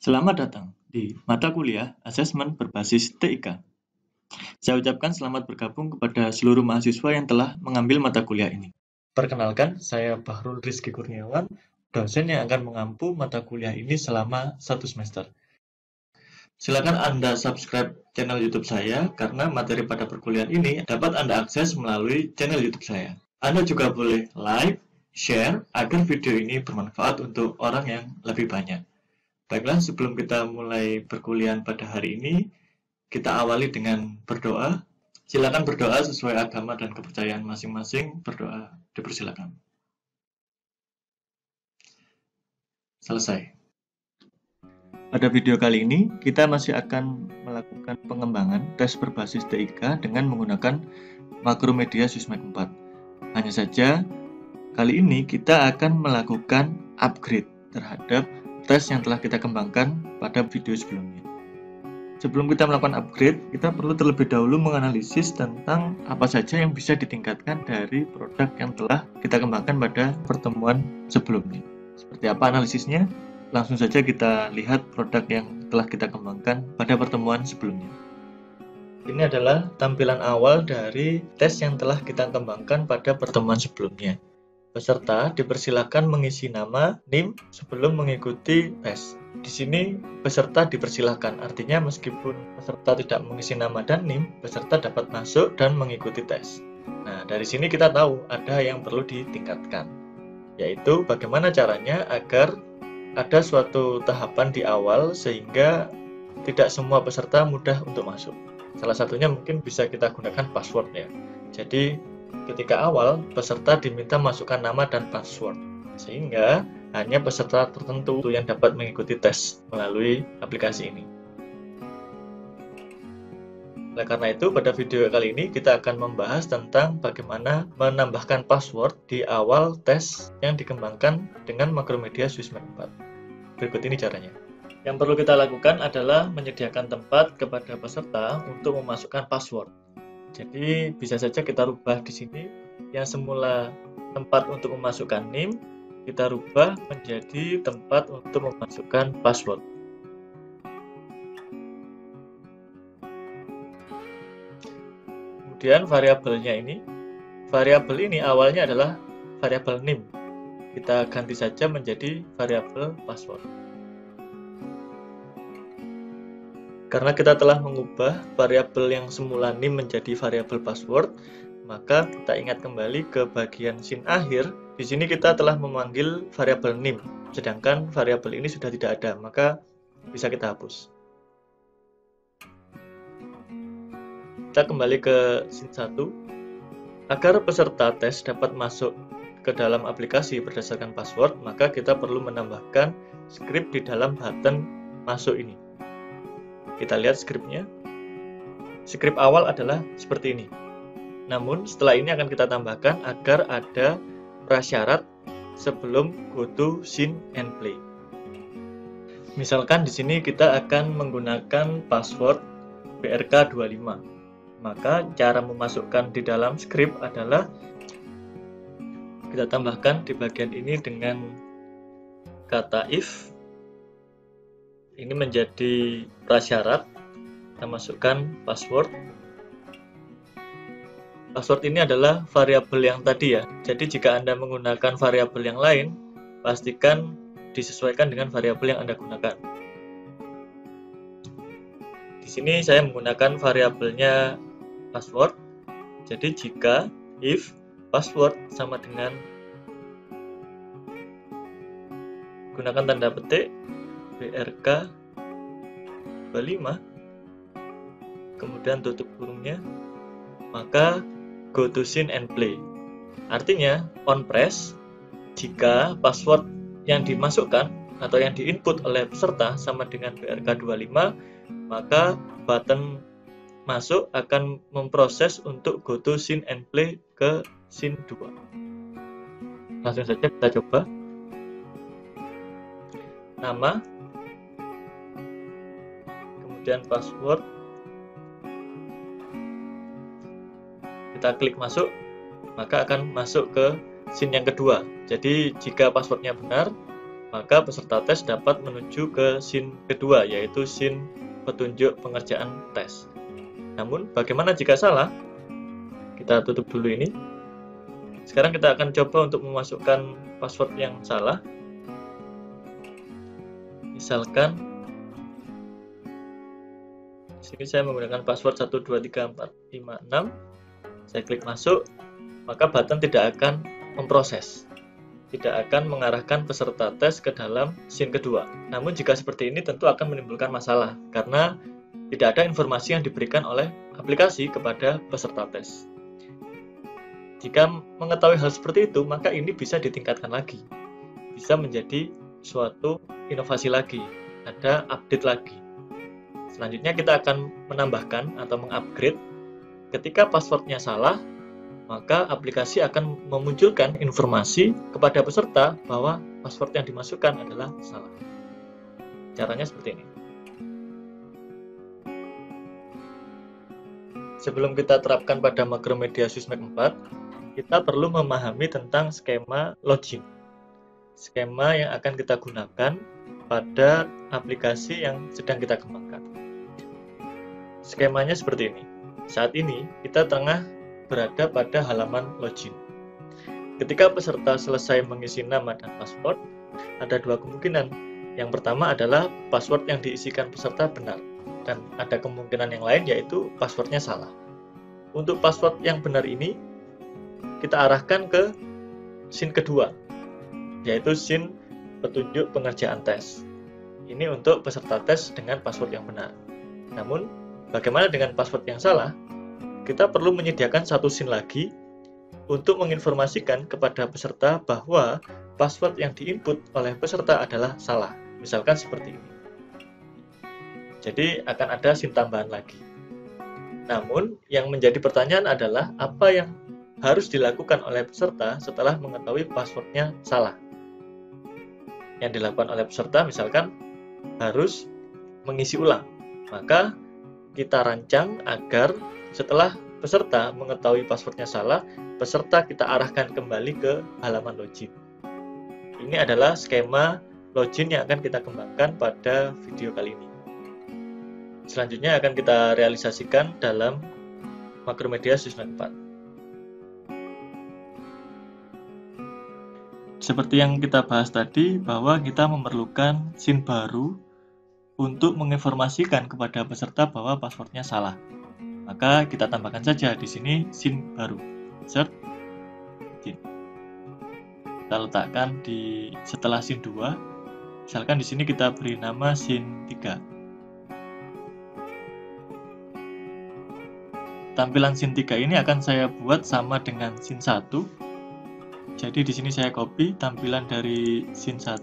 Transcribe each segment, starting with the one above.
Selamat datang di mata kuliah Asesmen Berbasis TIK. Saya ucapkan selamat bergabung kepada seluruh mahasiswa yang telah mengambil mata kuliah ini. Perkenalkan, saya Bahrul Rizky Kurniawan, dosen yang akan mengampu mata kuliah ini selama 1 semester. Silakan Anda subscribe channel YouTube saya karena materi pada perkuliahan ini dapat Anda akses melalui channel YouTube saya. Anda juga boleh like, share agar video ini bermanfaat untuk orang yang lebih banyak. Baiklah, sebelum kita mulai perkuliahan pada hari ini, kita awali dengan berdoa. Silakan berdoa sesuai agama dan kepercayaan masing-masing. Berdoa, dipersilakan. Selesai. Pada video kali ini, kita masih akan melakukan pengembangan tes berbasis TIK dengan menggunakan Makromedia Sysmek 4. Hanya saja, kali ini kita akan melakukan upgrade terhadap tes yang telah kita kembangkan pada video sebelumnya. Sebelum kita melakukan upgrade, kita perlu terlebih dahulu menganalisis tentang apa saja yang bisa ditingkatkan dari produk yang telah kita kembangkan pada pertemuan sebelumnya. Seperti apa analisisnya? Langsung saja kita lihat produk yang telah kita kembangkan pada pertemuan sebelumnya. Ini adalah tampilan awal dari tes yang telah kita kembangkan pada pertemuan sebelumnya. Peserta dipersilakan mengisi nama, NIM sebelum mengikuti tes. Di sini peserta dipersilakan, artinya meskipun peserta tidak mengisi nama dan NIM, peserta dapat masuk dan mengikuti tes. Nah, dari sini kita tahu ada yang perlu ditingkatkan, yaitu bagaimana caranya agar ada suatu tahapan di awal sehingga tidak semua peserta mudah untuk masuk. Salah satunya mungkin bisa kita gunakan password ya. Jadi ketika awal, peserta diminta masukkan nama dan password, sehingga hanya peserta tertentu yang dapat mengikuti tes melalui aplikasi ini. Oleh karena itu, pada video kali ini kita akan membahas tentang bagaimana menambahkan password di awal tes yang dikembangkan dengan Makromedia Sysmek 4. Berikut ini caranya. Yang perlu kita lakukan adalah menyediakan tempat kepada peserta untuk memasukkan password. Jadi bisa saja kita rubah di sini, yang semula tempat untuk memasukkan NIM, kita rubah menjadi tempat untuk memasukkan password. Kemudian variabelnya variabel ini awalnya adalah variabel NIM. Kita ganti saja menjadi variabel password. Karena kita telah mengubah variabel yang semula NIM menjadi variabel password, maka kita ingat kembali ke bagian sin akhir. Di sini kita telah memanggil variabel NIM, sedangkan variabel ini sudah tidak ada, maka bisa kita hapus. Kita kembali ke sin 1. Agar peserta tes dapat masuk ke dalam aplikasi berdasarkan password, maka kita perlu menambahkan script di dalam button masuk ini. Kita lihat scriptnya. Script awal adalah seperti ini. Namun setelah ini akan kita tambahkan agar ada prasyarat sebelum go to scene and play. Misalkan di sini kita akan menggunakan password BRK25. Maka cara memasukkan di dalam script adalah kita tambahkan di bagian ini dengan kata if. Ini menjadi prasyarat. Kita masukkan password. Password ini adalah variabel yang tadi ya. Jadi jika Anda menggunakan variabel yang lain, pastikan disesuaikan dengan variabel yang Anda gunakan. Di sini saya menggunakan variabelnya password. Jadi jika if password sama dengan gunakan tanda petik BRK 25, kemudian tutup kurungnya, maka go to scene and play. Artinya on press jika password yang dimasukkan atau yang diinput oleh peserta sama dengan BRK25, maka button masuk akan memproses untuk go to scene and play ke scene 2. Langsung saja kita coba. Nama, kemudian password, kita klik masuk, maka akan masuk ke scene yang kedua. Jadi jika passwordnya benar, maka peserta tes dapat menuju ke scene kedua, yaitu scene petunjuk pengerjaan tes. Namun, bagaimana jika salah? Kita tutup dulu ini. Sekarang kita akan coba untuk memasukkan password yang salah. Misalkan, di sini saya menggunakan password 123456. Saya klik masuk, maka button tidak akan memproses. Tidak akan mengarahkan peserta tes ke dalam scene kedua. Namun jika seperti ini tentu akan menimbulkan masalah karena tidak ada informasi yang diberikan oleh aplikasi kepada peserta tes. Jika mengetahui hal seperti itu, maka ini bisa ditingkatkan lagi. Bisa menjadi suatu inovasi lagi, ada update lagi. Selanjutnya kita akan menambahkan atau mengupgrade ketika passwordnya salah, maka aplikasi akan memunculkan informasi kepada peserta bahwa password yang dimasukkan adalah salah. Caranya seperti ini. Sebelum kita terapkan pada Makromedia Sysmeck 4, kita perlu memahami tentang skema login. Skema yang akan kita gunakan pada aplikasi yang sedang kita kembangkan. Skemanya seperti ini. Saat ini kita tengah berada pada halaman login. Ketika peserta selesai mengisi nama dan password, ada dua kemungkinan. Yang pertama adalah password yang diisikan peserta benar, dan ada kemungkinan yang lain yaitu passwordnya salah. Untuk password yang benar ini, kita arahkan ke scene kedua, yaitu scene petunjuk pengerjaan tes. Ini untuk peserta tes dengan password yang benar. Namun, bagaimana dengan password yang salah? Kita perlu menyediakan satu scene lagi untuk menginformasikan kepada peserta bahwa password yang diinput oleh peserta adalah salah. Misalkan seperti ini. Jadi akan ada scene tambahan lagi. Namun, yang menjadi pertanyaan adalah apa yang harus dilakukan oleh peserta setelah mengetahui passwordnya salah. Yang dilakukan oleh peserta misalkan harus mengisi ulang. Maka kita rancang agar setelah peserta mengetahui passwordnya salah, peserta kita arahkan kembali ke halaman login. Ini adalah skema login yang akan kita kembangkan pada video kali ini. Selanjutnya akan kita realisasikan dalam Makromedia Sysmeck 4. Seperti yang kita bahas tadi, bahwa kita memerlukan scene baru untuk menginformasikan kepada peserta bahwa passwordnya salah. Maka kita tambahkan saja di sini scene baru, insert scene. Kita letakkan di setelah scene 2. Misalkan di sini kita beri nama scene 3. Tampilan scene 3 ini akan saya buat sama dengan scene 1. Jadi di sini saya copy tampilan dari scene 1.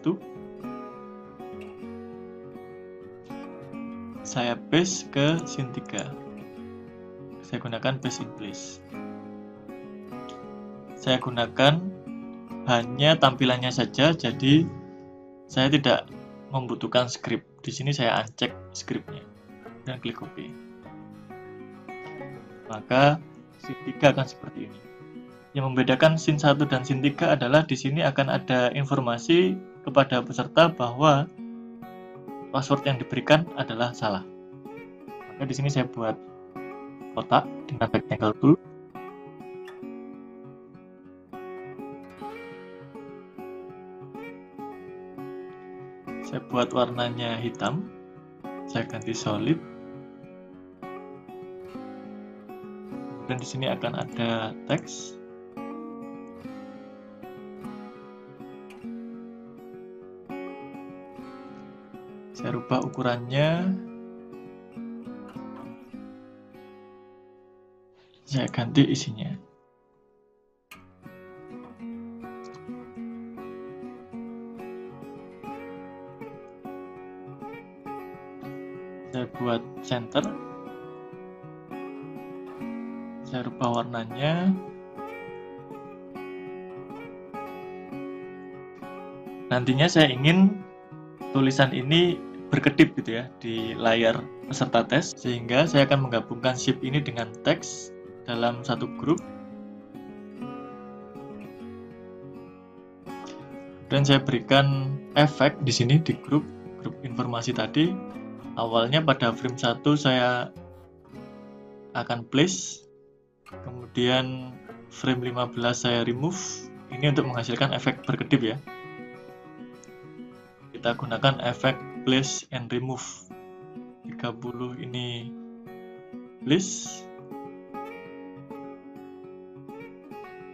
Saya paste ke scene 3. Saya gunakan paste in place. Saya gunakan hanya tampilannya saja, jadi saya tidak membutuhkan script. Di sini saya uncheck scriptnya dan klik copy. Maka scene 3 akan seperti ini. Yang membedakan scene 1 dan scene 3 adalah di sini akan ada informasi kepada peserta bahwa password yang diberikan adalah salah. Maka di sini saya buat kotak dengan rectangle tool. Saya buat warnanya hitam. Saya ganti solid. Dan di sini akan ada teks. Saya rubah ukurannya. Saya ganti isinya. Saya buat center. Saya rubah warnanya. Nantinya saya ingin tulisan ini berkedip gitu ya di layar peserta tes, sehingga saya akan menggabungkan shape ini dengan teks dalam satu grup. Dan saya berikan efek di sini di grup informasi tadi. Awalnya pada frame 1 saya akan place, kemudian frame 15 saya remove. Ini untuk menghasilkan efek berkedip ya. Kita gunakan efek place and remove. 30 ini place.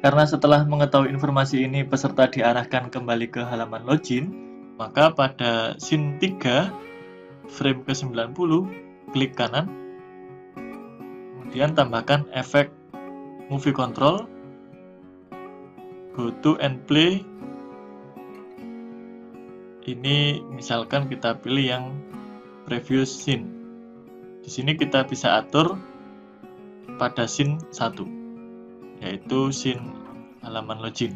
Karena setelah mengetahui informasi ini peserta diarahkan kembali ke halaman login, maka pada scene 3 frame ke-90 klik kanan, kemudian tambahkan efek movie control, go to and play. Ini misalkan kita pilih yang previous scene. Di sini kita bisa atur pada scene 1, yaitu scene halaman login.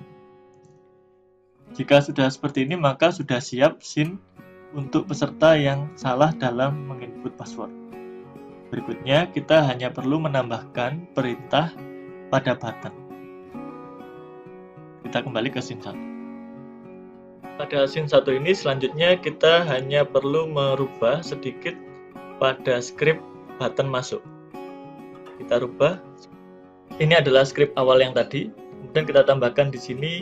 Jika sudah seperti ini, maka sudah siap scene untuk peserta yang salah dalam menginput password. Berikutnya, kita hanya perlu menambahkan perintah pada button. Kita kembali ke scene 1. Pada scene 1 ini selanjutnya kita hanya perlu merubah sedikit pada script button masuk. Kita rubah. Ini adalah script awal yang tadi. Kemudian kita tambahkan di sini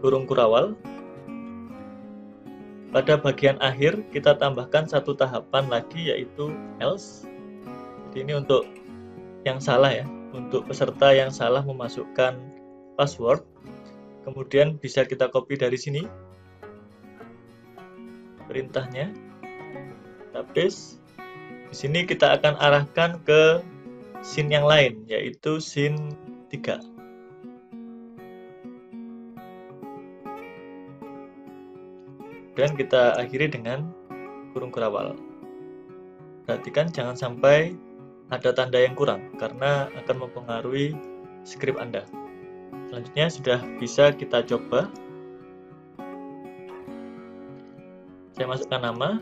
kurung kurawal. Pada bagian akhir kita tambahkan satu tahapan lagi, yaitu else. Jadi ini untuk yang salah ya, untuk peserta yang salah memasukkan password. Kemudian bisa kita copy dari sini perintahnya, kita paste. Di sini kita akan arahkan ke scene yang lain, yaitu scene 3. Dan kita akhiri dengan kurung kurawal. Perhatikan jangan sampai ada tanda yang kurang, karena akan mempengaruhi script Anda. Selanjutnya sudah bisa kita coba. Saya masukkan nama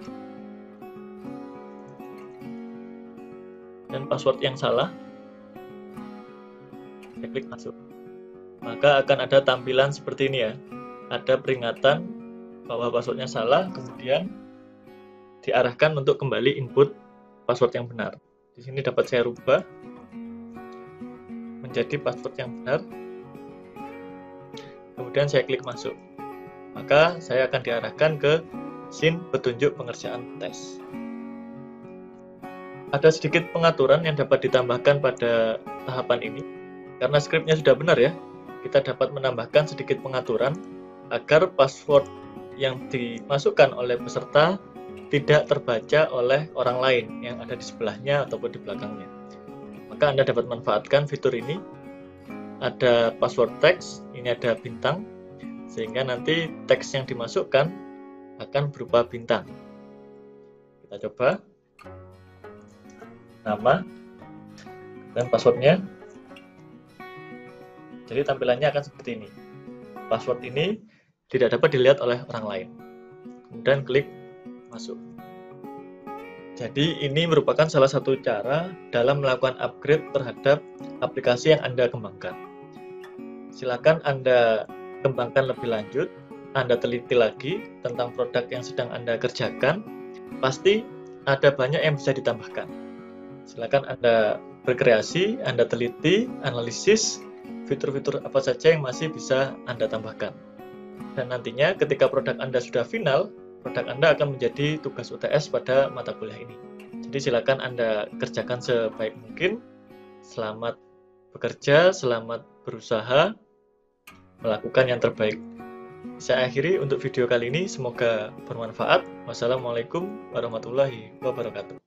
dan password yang salah. Saya klik masuk. Maka akan ada tampilan seperti ini ya. Ada peringatan bahwa passwordnya salah, kemudian diarahkan untuk kembali input password yang benar. Di sini dapat saya rubah menjadi password yang benar. Kemudian saya klik masuk. Maka saya akan diarahkan ke scene petunjuk pengerjaan tes. Ada sedikit pengaturan yang dapat ditambahkan pada tahapan ini. Karena skripnya sudah benar ya, kita dapat menambahkan sedikit pengaturan agar password yang dimasukkan oleh peserta tidak terbaca oleh orang lain yang ada di sebelahnya ataupun di belakangnya. Maka Anda dapat manfaatkan fitur ini. Ada password text, ini ada bintang, sehingga nanti teks yang dimasukkan akan berupa bintang. Kita coba. Nama dan passwordnya. Jadi tampilannya akan seperti ini. Password ini tidak dapat dilihat oleh orang lain. Kemudian klik masuk. Jadi ini merupakan salah satu cara dalam melakukan upgrade terhadap aplikasi yang Anda kembangkan. Silakan Anda kembangkan lebih lanjut, Anda teliti lagi tentang produk yang sedang Anda kerjakan. Pasti ada banyak yang bisa ditambahkan. Silakan Anda berkreasi, Anda teliti, analisis fitur-fitur apa saja yang masih bisa Anda tambahkan. Dan nantinya ketika produk Anda sudah final, produk Anda akan menjadi tugas UTS pada mata kuliah ini. Jadi silakan Anda kerjakan sebaik mungkin. Selamat bekerja, selamat berusaha, melakukan yang terbaik. Saya akhiri untuk video kali ini, semoga bermanfaat. Wassalamualaikum warahmatullahi wabarakatuh.